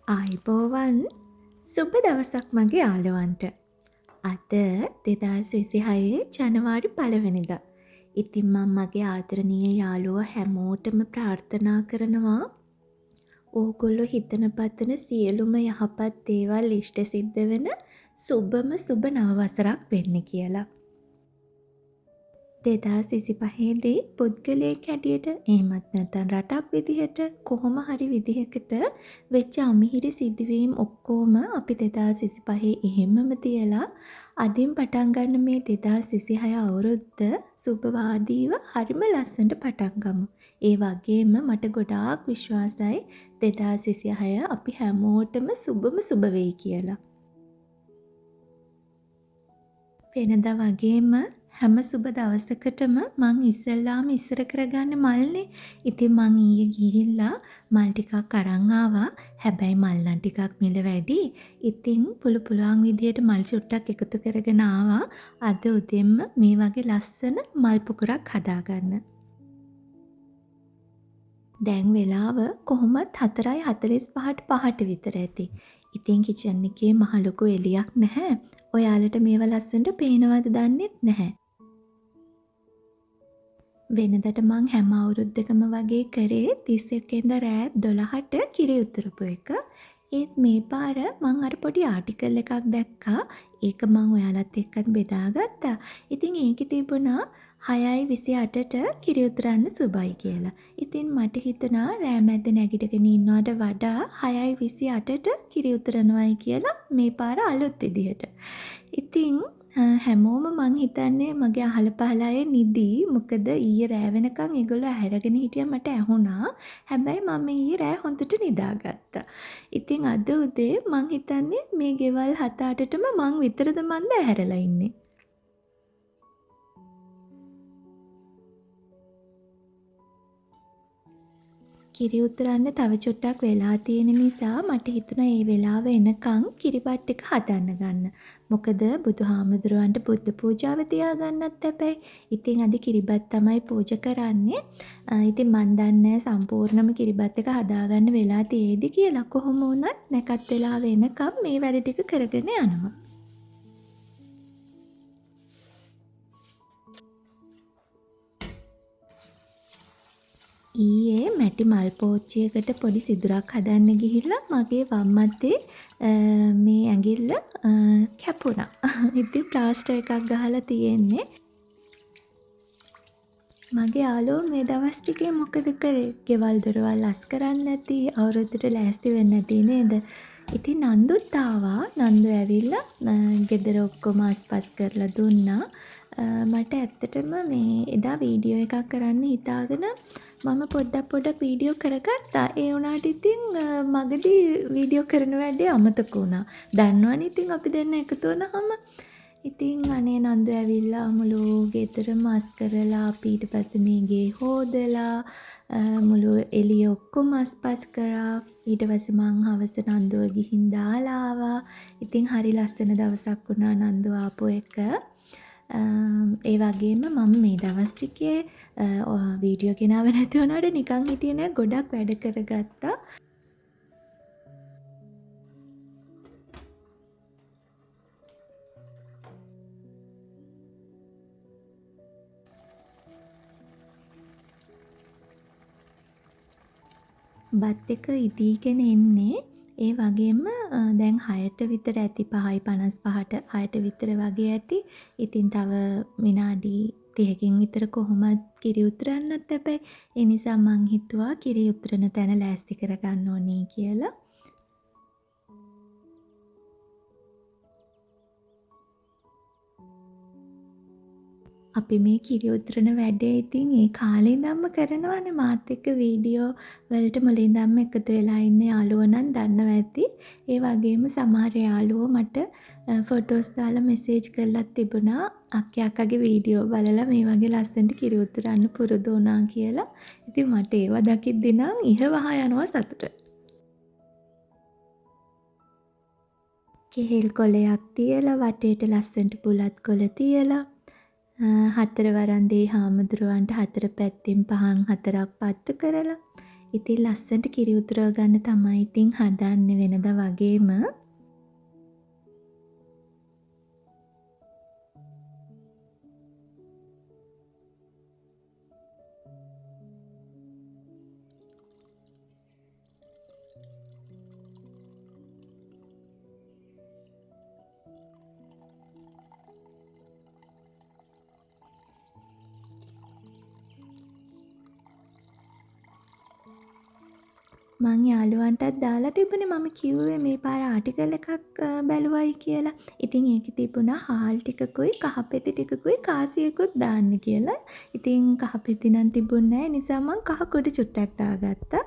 ආයිබෝවන් සුබ දවසක් මගේ යාළුවන්ට. අද 2026 ජනවාරි 1 වෙනිදා. ඉතින් මම මගේ ආදරණීය යාළුවෝ හැමෝටම ප්‍රාර්ථනා කරනවා ඕගොල්ලෝ හිතන පතන සියලුම යහපත් දේවල් ඉෂ්ට සිද්ධ වෙන සුබම සුබ නව වසරක් වෙන්න කියලා. 2025දී පුද්ගලයෙක් හැටියට එහෙමත් නැත්නම් රටක් විදිහට කොහොම හරි විදිහකට වෙච්ච අමිහිරි සිදුවීම් ඔක්කොම අපි 2025 එහෙමම තියලා අදින් පටන් ගන්න මේ 2026 අවුරුද්ද සුබවාදීව හරිම ලස්සනට පටන් ගමු. ඒ වගේම මට ගොඩාක් විශ්වාසයි 2026 අපි හැමෝටම සුබම සුබ වෙයි කියලා. වෙනදා වගේම හැම සුබ දවසකටම මං ඉස්සෙල්ලාම ඉස්සර කරගන්න මල්නේ. ඉතින් මං ඊයේ ගිහිල්ලා මල් ටිකක් අරන් ආවා. හැබැයි මල් නම් ටිකක් මිල වැඩි. ඉතින් පුළුවන් විදියට මල් චුට්ටක් එකතු කරගෙන ආවා. අද උදෙන්ම මේ වගේ ලස්සන මල් පොකුරක් හදාගන්න. දැන් වෙලාව කොහොමත් 4:45ට 5ට විතර ඇති. ඉතින් කිචන් එකේ මහ ලොකු එළියක් නැහැ. ඔයාලට මේවා ලස්සනට පේනවද දන්නෙත් නැහැ. වෙනදට මං හැම අවුරුද්දකම වගේ කරේ 31 වෙනිදා රෑ 12ට කිරි උතුරපු එක. ඒත් මේ පාර මං අර පොඩි ආටිකල් එකක් දැක්කා. ඒක මං ඔයාලත් එක්කත් බෙදාගත්තා. ඉතින් ඒකේ තිබුණා 6:28ට කිරි උතුරන්න සුබයි කියලා. ඉතින් මට හිතුණා රෑ මැද්ද නැගිටගෙන ඉන්නවට වඩා 6:28ට කිරි උතුරනවායි කියලා මේ පාර අලුත් විදිහට. ඉතින් හැමෝම මං හිතන්නේ මගේ අහල පහල අය නිදි. මොකද ඊයේ රෑ වෙනකන් ඒගොල්ලෝ ඇහැරගෙන හිටියා මට ඇහුණා. හැබැයි මම ඊයේ රෑ හොඳට නිදාගත්තා. ඉතින් අද උදේ මං හිතන්නේ මේ ගෙවල් 7-8ටම මං විතරද මන්ද ඇහැරලා ඉන්නේ. කිරි උතුරන්න තව චුට්ටක් වෙලා තියෙන නිසා මට හිතුණා ඒ වෙලාව එනකන් කිරිබත් එක හදන්න ගන්න. මොකද බුදුහාමුදුරුවන්ට බුද්ධ පූජාව තියාගන්නත් හැබැයි. ඉතින් අද කිරිබත් තමයි පූජා කරන්නේ. ඉතින් මන් දන්නේ සම්පූර්ණම කිරිබත් එක හදාගන්න වෙලා තියෙයිද කියලා. කොහොම වුණත් නැකත් වෙලාව එනකම් මේ වැඩ ටික කරගෙන යනවා. ඊයේ මැටි මල් පෝච්චියකට පොඩි සිදුරක් හදන්න ගිහිල්ලා මගේ වම් අතේ මේ ඇඟිල්ල කැපුණා. ඉතින් ප්ලාස්ටර් එකක් ගහලා තියෙන්නේ. මගේ යාළුවෝ මේ දවස් ටිකේ මොකද කරේ? ගෙවල් දොරවල් අස් කරන්නේ නැති, අවුරුද්දට ලෑස්ති වෙන්නේ නැති නේද? ඉතින් නන්දුත් ආවා. නන්දු ඇවිල්ලා ගෙදර ඔක්කොම අස්පස් කරලා දුන්නා. මට ඇත්තටම මේ එදා වීඩියෝ එකක් කරන්න හිතාගෙන මම පොඩ්ඩක් වීඩියෝ කරගත්තා. ඒ වුණාට ඉතින් මගදී වීඩියෝ කරන වැඩේ අමතක වුණා. දන්නවනේ ඉතින් අපි දෙන්න එකතු වුණාම. ඉතින් අනේ නන්දු ඇවිල්ලා මුළු ගෙදරම අස් කරලා අපි ඊට පස්සේ මේ ගේ හොදලා මුළු එළිය ඔක්කොම අස්පස් කරා. ඊට පස්සේ මං හවස නන්දුව ගිහින් දාලා ආවා. ඉතින් හරි ලස්සන දවසක් වුණා නන්දු ආපු එක. ඒ වගේම මම මේ දවස් ටිකේ වීඩියෝ ගෙනාව නැති වුණාට නිකන් හිටියේ නෑ ගොඩක් වැඩ කරගත්තා. බත් එක ඉදීගෙන එන්නේ. ඒ වගේම දැන් 6ට විතර ඇති 5:55ට 6ට විතර වගේ ඇති. ඉතින් තව විනාඩි 30කින් විතර කොහොමත් කිරි උතුරන්නත් හැබැයි. ඒ නිසා මං හිතුවා කිරි උතුරන තැන ලෑස්ති කරගන්න ඕනේ කියලා. අපි මේ කිරි උතුරන වැඩේ ඉතින් ඒ කාලේ ඉඳන්ම කරනවානේ. මාත් එක්ක වීඩියෝ වලට මුලින් ඉඳන්ම එකතු වෙලා ඉන්න යාළුවෝ නම් දන්නවා ඇති. ඒ වගේම සමහර යාළුවෝ මට ෆොටෝස් දාලා මෙසේජ් කරලා තිබුණා අක්කගේ වීඩියෝ බලලා මේ වගේ ලස්සනට කිරි උතුරන්න පුරුදු වුණා කියලා. ඉතින් මට ඒව දකිද්දී නම් ඉහවහ යනවා සතුට. කෙහෙල් කොලයක් තියලා වටේට ලස්සනට බුලත් කොළ තියලා 4 වරන්දේ හාමුදුරුවන්ට 4 පැත්තෙන් පහන් 4ක් පත්තු කරලා ඉතින් ලස්සනට කිරි උතුරව ගන්න තමයි ඉතින් හදන්නේ වෙනදා වගේම. මං යාළුවන්ටත් දාලා තිබුණේ මම කිව්වේ මේ පාර ආටිකල් එකක් බැලුවයි කියලා. ඉතින් ඒකේ තිබුණා හාල් ටිකකුයි කහපෙති ටිකකුයි කාසියකුත් දාන්න කියලා. ඉතින් කහපෙති නම් තිබුණේ නැහැ නිසා මං කහ කුඩු චුට්ටක් දාගත්තා.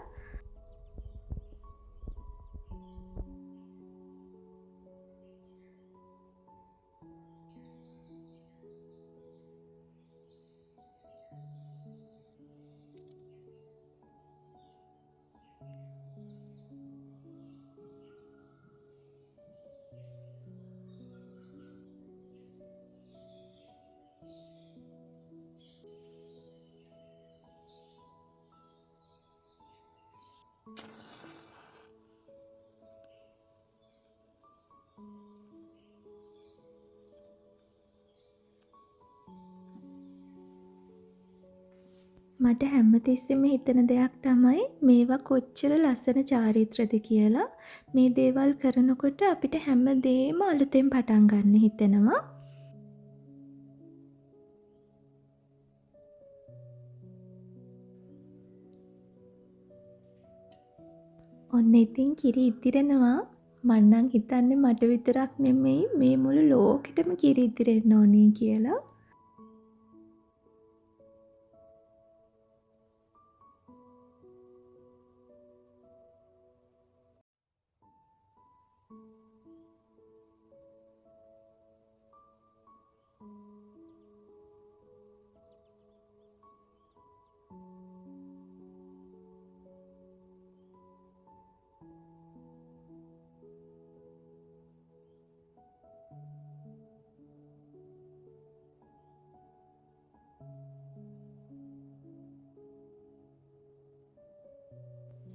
මට හැමතිස්සෙම හිතෙන දෙයක් තමයි මේවා කොච්චර ලස්සන චාරිත්‍රද කියලා. මේ දේවල් කරනකොට අපිට හැමදේම අලුතෙන් පටන් ගන්න හිතෙනවා. ඔන්න ඉතින් කිරි ඉතිරෙනවා. මං නම් හිතන්නේ මට විතරක් නෙමෙයි මේ මුළු ලෝකෙටම කිරි ඉතිරෙන්න ඕනේ කියලා.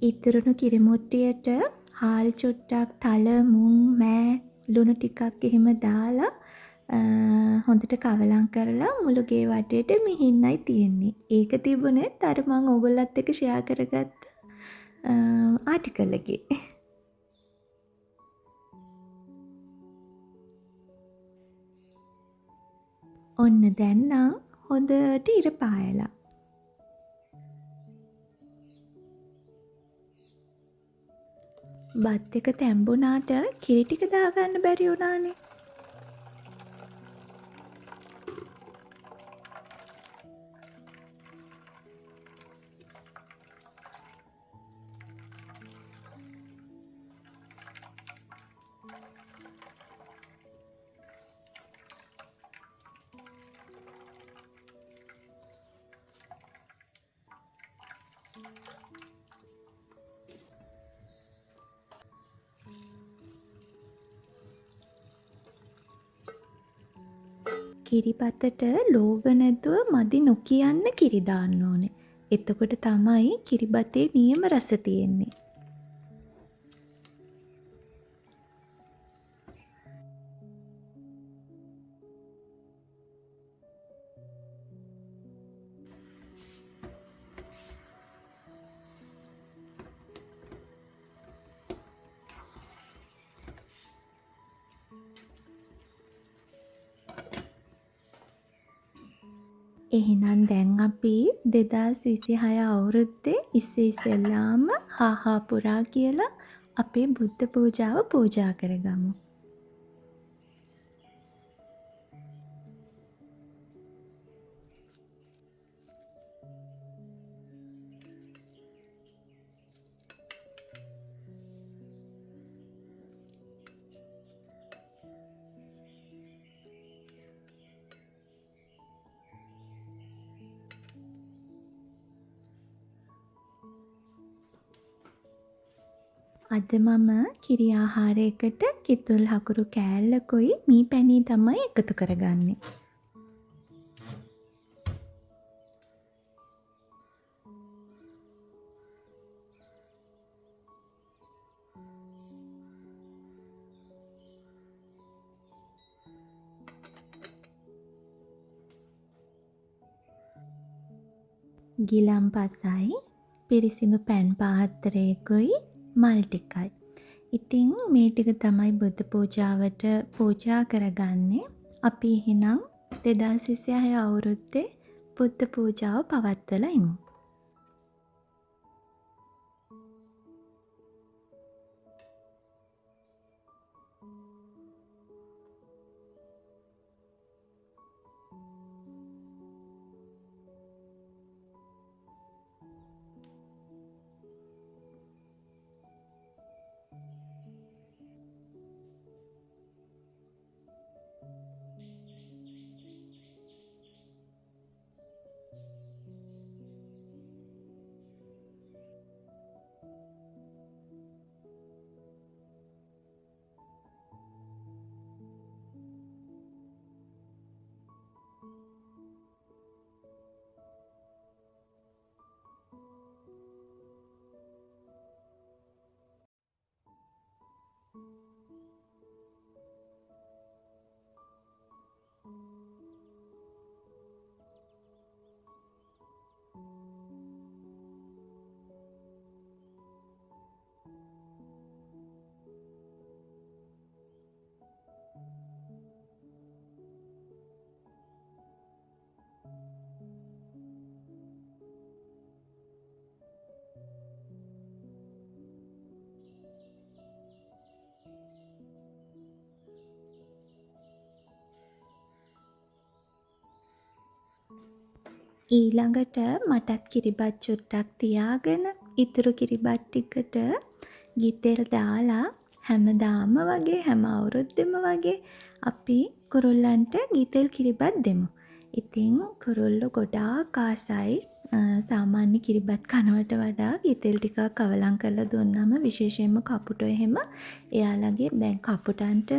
ඉතුරුණු කිරි මුට්ටියට හාල් චුට්ටක්, තල, මුං, මෑ, ලුණු ටිකක් එහෙම දාලා හොඳට කවලම් කරලා මුළු ගේ වටේට මිහින්නයි තියෙන්නේ. ඒක තිබුණෙත් අර මං ඕගොල්ලත් එක්ක ෂෙයා කරගත්ත ආටිකල් එකේ. ඔන්න දැන් නම් හොඳට ඉර පායලා. බත් එක තැම්බුණාට කිරි ටික දාගන්න බැරි වුණානේ. කිරිබතට ලෝභ නැතුව මදි නොකියන්න කිරි දාන්න ඕනේ. එතකොට තමයි කිරිබතේ නියම රස තියෙන්නේ. එහෙනම් දැන් අපි 2026 අවුරුද්දේ ඉස්සෙල්ලාම හාහා පුරා කියලා අපේ බුද්ධ පූජාව පූජා කරගමු. අද මම කිරි ආහාරයකට කිතුල් හකුරු කෑල්ලකුයි මී පැණි තමයි එකතු කරගන්නේ. ගිලන්පසයි, පිරිසිදු පැන් පාත්‍රයකුයි, මල් ටිකයි. ඉතින් මේ ටික තමයි බුද්ධ පූජාවට පූජා කරගන්නේ. අපි එහෙනම් 2026 අවුරුද්දේ බුද්ධ පූජාව පවත්වලා ඉමු. ඊළඟට මටත් කිරිබත් චුට්ටක් තියාගෙන ඉතුරු කිරිබත් ටිකට ගිතෙල් දාලා හැමදාම වගේ හැම අවුරුද්දෙම වගේ අපි කුරුල්ලන්ට ගිතෙල් කිරිබත් දෙමු. ඉතින් කුරුල්ලෝ ගොඩාක් ආසයි සාමාන්‍ය කිරිබත් කනවට වඩා ගිතෙල් ටිකක් අවලං කරලා දුන්නම විශේෂයෙන්ම කපුටෝ එහෙම එයාලගේ දැන් කපුටන්ට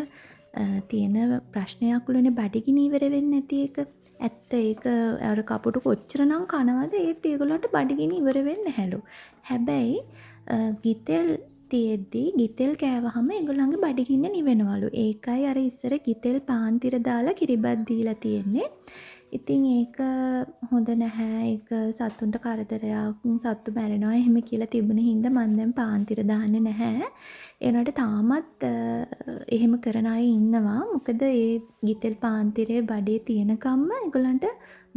තියෙන ප්‍රශ්නයක්ලුනේ බඩගිනි ඉවර වෙන්නේ නැති එක. ඇත්ත ඒක අර කපුටු කොච්චරනම් කනවද ඒත් ඒගොල්ලන්ට බඩගිනි ඉවර වෙන්නේ නැහැලු. හැබැයි ගිතෙල් තියෙද්දි ගිතෙල් කෑවහම ඒගොල්ලන්ගේ බඩගින්න නිවෙනවලු. ඒකයි අර ඉස්සර ගිතෙල් පාන්තිර දාලා කිරිබත් දීලා තියෙන්නේ. ඉතින් ඒක හොඳ නැහැ. ඒක සතුන්ට කරදරයක්, සත්තු මැරෙනවා එහෙම කියලා තිබුණ හින්දා මම දැන් පාන්තිර දාන්නේ නැහැ. ඒ වුණාට තාමත් එහෙම කරන අය ඉන්නවා. මොකද ඒ ගිතෙල් පාන්තිරේ බඩේ තියෙනකම්ම ඒගොල්ලන්ට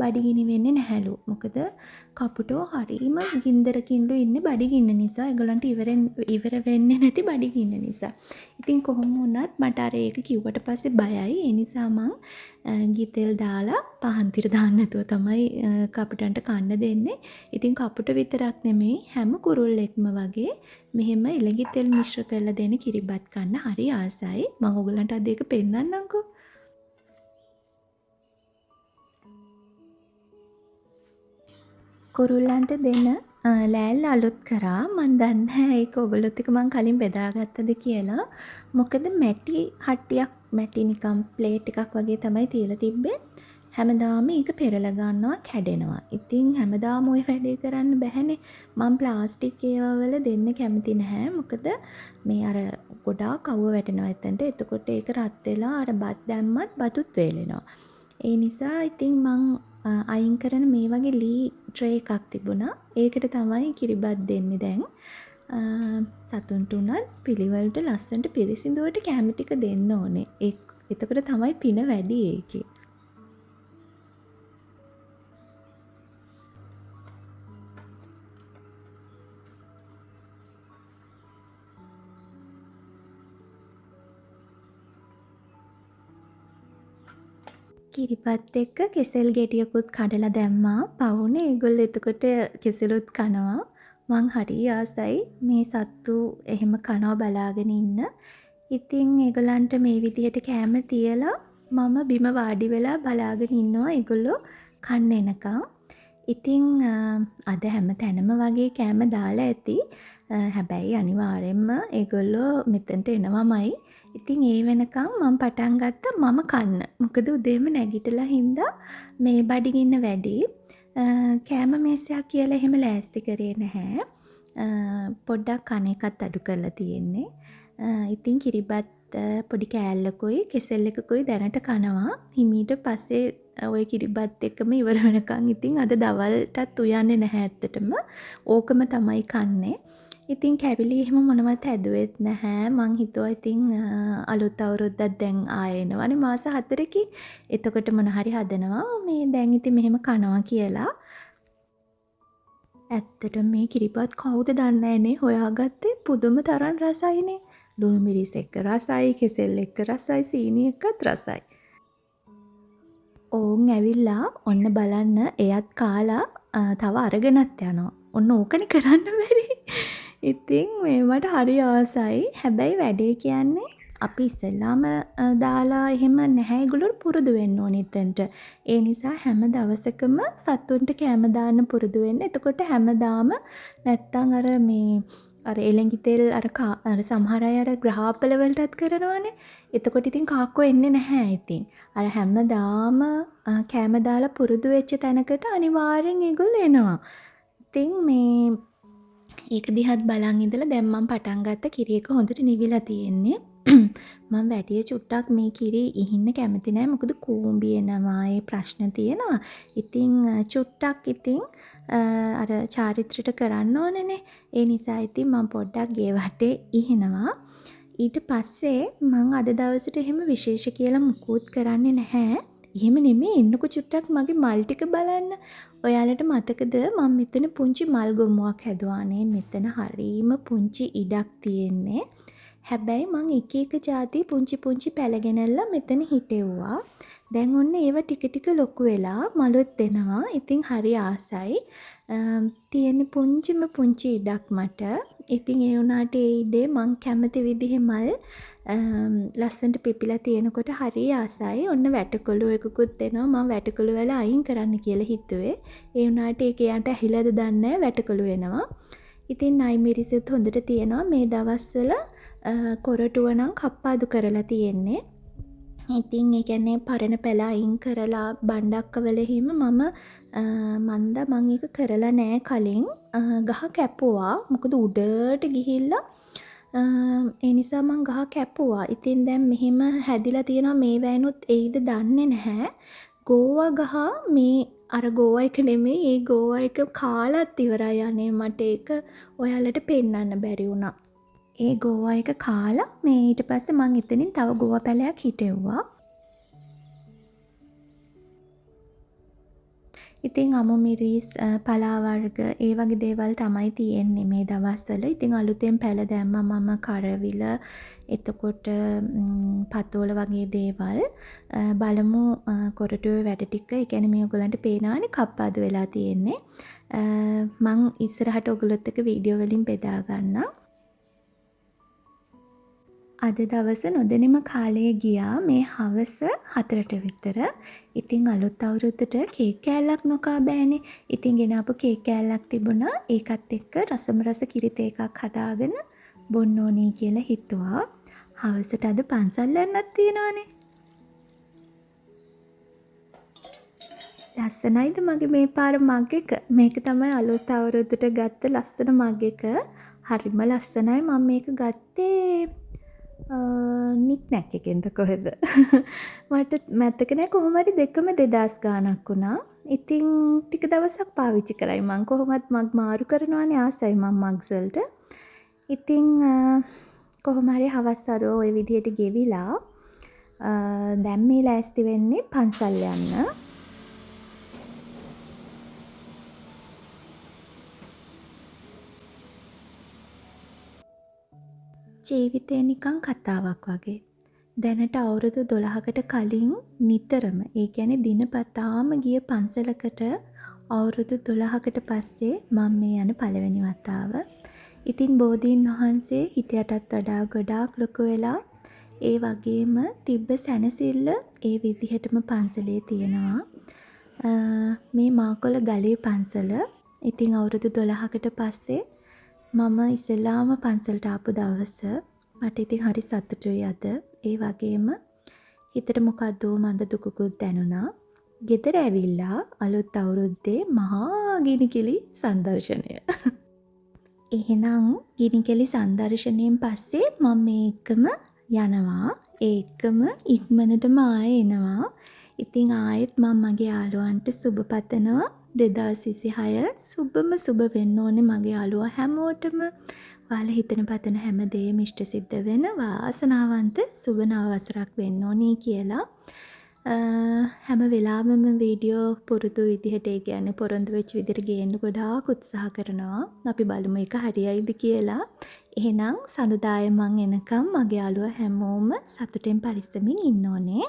බඩගිනි වෙන්නේ නැහැලු. මොකද කපුටෝ හරීම ගින්දරකින්ලු ඉන්නේ බඩගින්න නිසා. ඒගොල්ලන්ට ඉවර වෙන්නේ නැති බඩගින්න නිසා. ඉතින් කොහොම වුණත් මට අර ඒක කිව්වට පස්සේ බයයි. ඒ නිසා මං ගිතෙල් දාලා පාන්තිර දාන්න නැතුව තමයි කපුටන්ට කන්න දෙන්නේ. ඉතින් කපුට විතරක් නෙමෙයි හැම කුරුල්ලෙක්ම වගේ මෙහෙම එළගිතෙල් මිශ්‍ර කරලා දෙන කිරිබත් කන්න හරි ආසයි. මම ඔයගලන්ට අද ඒක පෙන්නන්නම්කෝ. කුරුල්ලන්ට දෙන ලෑල්ල අලුත් කරා. මන් දන්නේ නැහැ ඒක ඔයගොල්ලොත් එක්ක මං කලින් බෙදාගත්තද කියලා. මොකද මැටි හට්ටියක් මැටි නිකම් ප්ලේට් එකක් වගේ තමයි තියලා තිබ්බේ. හැමදාම ඒක පෙරලා ගන්නවා කැඩෙනවා. ඉතින් හැමදාම ওই වැඩේ කරන්න බැහැනේ. මම ප්ලාස්ටික් ඒවා වල දෙන්න කැමති නැහැ. මොකද මේ අර ගොඩාක් අවුව වැටෙනවා එතනට. එතකොට ඒක රත් වෙලා අර බත් දැම්මත් බතුත් වේලෙනවා. ඒ නිසා ඉතින් මං අයින් කරන මේ වගේ ලී ට්‍රේ එකක් තිබුණා. ඒකට තමයි කිරිබත් දෙන්නේ දැන්. සතුන්ට උනත් පිළිවෙලට ලස්සනට පිරිසිදුවට කැම ටික දෙන්න ඕනේ. එතකොට තමයි පින වැඩි ඒකේ. කිරිබත් එක්ක කෙසෙල් ගෙඩියකුත් කඩලා දැම්මා. පවුනේ ඒගොල්ලෝ එතකොට කෙසෙලුත් කනවා. මං හරි ආසයි මේ සත්තු එහෙම කනවා බලාගෙන ඉන්න. ඉතින් ඒගොල්ලන්ට මේ විදිහට කෑම තියලා මම බිම වාඩි වෙලා බලාගෙන ඉන්නවා ඒගොල්ලෝ කන්න එනකම්. ඉතින් අද හැම තැනම වගේ කෑම දාලා ඇති. හැබැයි අනිවාර්යෙන්ම ඒගොල්ලෝ මෙතනට එනවමයි. ඉතින් ඒ වෙනකම් මම පටන් ගත්තා මම කන්න. මොකද උදේම නැගිටලා හින්දා මේ බඩගින්න වැඩි. කෑම මේසයක් කියලා එහෙම ලෑස්ති කරේ නැහැ. පොඩ්ඩක් කන එකත් අඩු කරලා තියෙන්නේ. ඉතින් කිරිබත් පොඩි කෑල්ලකුයි කෙසෙල් එකකුයි දැනට කනවා. හිමීට පස්සේ ওই කිරිබත් එක්කම ඉවර වෙනකන් ඉතින් අද දවල්ටත් උයන්නේ නැහැ ඇත්තටම. ඕකම තමයි කන්නේ. ඉතින් කැවිලි එහෙම මොනවත් හැදුවෙත් නැහැ. මං හිතුවා ඉතින් අලුත් අවුරුද්දක් දැන් ආයෙ එනවනේ මාස 4කින්. එතකොට මොන හරි හදනවා. මේ දැන් ඉතින් මෙහෙම කනවා කියලා. ඇත්තටම මේ කිරිබත් කවුද දන්නේ නේ හොයාගත්තේ පුදුම තරම් රසයිනේ. ලුණු මිරිස් එක්ක රසයි, කෙසෙල් එක්ක රසයි, සීනි එක්කත් රසයි. ඕන් ඇවිල්ලා ඔන්න බලන්න එයත් කාලා තව අරගෙනත් යනවා. ඔන්න ඕකනේ කරන්න බැරි. ඉතින් මේ මට හරි ආසයි. හැබැයි වැඩේ කියන්නේ අපි ඉස්සෙල්ලාම දාලා එහෙම නැහැ ඒගොල්ලෝ පුරුදු වෙන්න ඕනේ එතනට. ඒ නිසා හැම දවසකම සතුන්ට කැම දාන්න පුරුදු වෙන්න. එතකොට හැමදාම නැත්තම් අර එළඟි තෙල් අර සමහර අය අර ග්‍රහාපල වලටත් කරනවානේ. එතකොට ඉතින් කාක්කෝ එන්නේ නැහැ ඉතින්. අර හැමදාම කැම දාලා පුරුදු වෙච්ච තැනකට අනිවාර්යෙන් ඒගොල්ලෝ එනවා. ඉතින් ඒක දිහත් බලන් ඉඳලා දැන් මම පටන් ගත්ත කිරි එක හොඳට නිවිලා තියෙන්නේ. මම වැඩි චුට්ටක් මේ කිරි ඉහින්න කැමති නැහැ. මොකද කූඹි එනවා, ඒ ප්‍රශ්න තියෙනවා. ඉතින් චුට්ටක් ඉතින් අර චාරිත්‍රයට කරන්න ඕනනේ. ඒ නිසා ඉතින් මම පොඩ්ඩක් ගේ වටේ ඉහිනවා. ඊට පස්සේ මම අද දවසට එහෙම විශේෂ කියලා මුකුත් කරන්නේ නැහැ. එහෙම නෙමෙයි එන්නකො චුට්ටක් මගේ මල් ටික බලන්න. ඔයාලට මතකද මම මෙතන පුංචි මල් ගොමුවක් හැදුවානේ. මෙතන හරීම පුංචි ඉඩක් තියෙන්නේ. හැබැයි මං එක එක જાති පුංචි පුංචි පැලගෙනල්ලා මෙතන හිටෙව්වා. දැන් ඔන්න ඒව ටික ටික ලොකු වෙලා මලුත් දෙනවා. ඉතින් හරි ආසයි. තියෙන පුංචිම පුංචි ඉඩක් මට. ඉතින් ඒ වුණාට ඒ ඉඩේ මං කැමති විදිහේ මල් ලස්සනට පිපිලා තියෙනකොට හරි ආසයි. ඔන්න වැටකොළු එකකුත් දෙනවා. මම වැටකොළු වල අයින් කරන්න කියලා හිතුවේ. ඒ වුණාට ඒක යාට ඇහිලාද දන්නේ නැහැ වැටකොළු වෙනවා. ඉතින් නයි මිරිසුත් හොඳට තියෙනවා. මේ දවස්වල කොරටුව නම් කප්පාදු කරලා තියෙන්නේ. ඉතින් ඒ කියන්නේ පරණ පැල අයින් කරලා බණ්ඩක්කවල හිම මං ඒක කරලා නෑ කලින්. ගහ කැපුවා. මොකද උඩට ගිහිල්ලා ඒ නිසා මං ගහ කැපුවා. ඉතින් දැන් මෙහෙම හැදිලා තියෙනවා මේ වෑනුත් එයිද දන්නේ නැහැ. ගෝවා ගහ මේ අර ගෝවා එක නෙමෙයි. ඒ ගෝවා එක කාලත් ඉවරයි අනේ මට ඒක ඔයාලට පෙන්වන්න බැරි වුණා. ඒ ගෝවා එක කාලා මේ ඊට පස්සේ මං එතනින් තව ගෝවා පැලයක් හිටෙව්වා. ඉතින් අමු මිරිස් පලා වර්ග ඒ වගේ දේවල් තමයි තියෙන්නේ මේ දවස්වල. ඉතින් අලුතෙන් පැල දැම්මා මම කරවිල එතකොට පතෝල වගේ දේවල් බලමු කොරටුවේ වැඩ ටික. ඒ කියන්නේ මේ ඔයගලන්ට පේනවානේ කප්පාදු වෙලා තියෙන්නේ. මං ඉස්සරහට ඔයගලොත් එක්ක වීඩියෝ වලින් බෙදා ගන්නම්. අද දවස නොදැනීම කාලයේ ගියා මේ හවස 4ට විතර. ඉතින් අලුත් අවුරුද්දට කේක් කෑල්ලක් නොකා බෑනේ. ඉතින් ගෙනාපු කේක් කෑල්ලක් තිබුණා. ඒකත් එක්ක රසම රස කිරිත එකක් හදාගෙන බොන්න ඕනේ කියලා හිතුවා. හවසට අද පන්සල් යන්නත් තියෙනවානේ. ලස්සනයිද මගේ මේ පාර මග් එක? මේක තමයි අලුත් අවුරුද්දට ගත්ත ලස්සන මග් එක. හරිම ලස්සනයි. මම මේක ගත්තේ නික්නැක් එකෙන්ද කොහෙද? මට මතක නෑ. කොහොම හරි දෙකම 2000 ගාණක් වුණා. ඉතින් ටික දවසක් පාවිච්චි කරයි. මං කොහොමත් මග් මාරු කරනවානේ ආසයි මං මග්ස් වලට. ඉතින් කොහොම හරි හවස් අරෝ ওই විදිහට ගෙවිලා දැන් මේ ලෑස්ති වෙන්නේ පන්සල් යන්න. ජීවිතේ නිකන් කතාවක් වගේ. දැනට අවුරුදු 12කට කලින් නිතරම ඒ කියන්නේ දිනපතාම ගිය පන්සලකට අවුරුදු 12කට පස්සේ මම මේ යන පළවෙනි වතාව. ඉතින් බෝධීන් වහන්සේ හිතයටත් වඩා ගොඩාක් ලොකු වෙලා ඒ වගේම තිබ්බ සැනසෙල්ල ඒ විදිහටම පන්සලේ තියෙනවා. මේ මාකොළ ගලේ පන්සල. ඉතින් අවුරුදු 12කට පස්සේ මම ඉස්සෙල්ලාම පන්සලට ආපු දවස මට ඉතින් හරි සතුටුයි අද. ඒ වගේම හිතට මොකද්දෝ මන්ද දුකකුත් දැනුණා. ගෙදර ඇවිල්ලා අලුත් අවුරුද්දේ මහා ගිනිකිලි සංදර්ශනය. එහෙනම් ගිනිකිලි සංදර්ශනයෙන් පස්සේ මම මේකම යනවා. ඒකම ඉක්මනටම ආයෙ එනවා. ඉතින් ආයෙත් මම මගේ යාළුවන්ට සුබ පතනවා. 2026 සුබම සුබ වෙන්න ඕනේ මගේ යාළුවෝ හැමෝටම. ඔයාලා හිතන පතන හැම දේම ඉෂ්ට සිද්ධ වෙන වාසනාවන්ත සුබ නව වසරක් වෙන්න ඕනේ කියලා. හැම වෙලාවෙම වීඩියෝ පුරුදු විදිහට ඒ කියන්නේ පොරොන්දු වෙච්ච විදිහට ගේන්න ගොඩාක් උත්සාහ කරනවා. අපි බලමු ඒක හරියයිද කියලා. එහෙනම් සඳුදායේ මං එනකම් මගේ යාළුවා හැමෝම සතුටෙන් පරිස්සමින් ඉන්න ඕනේ.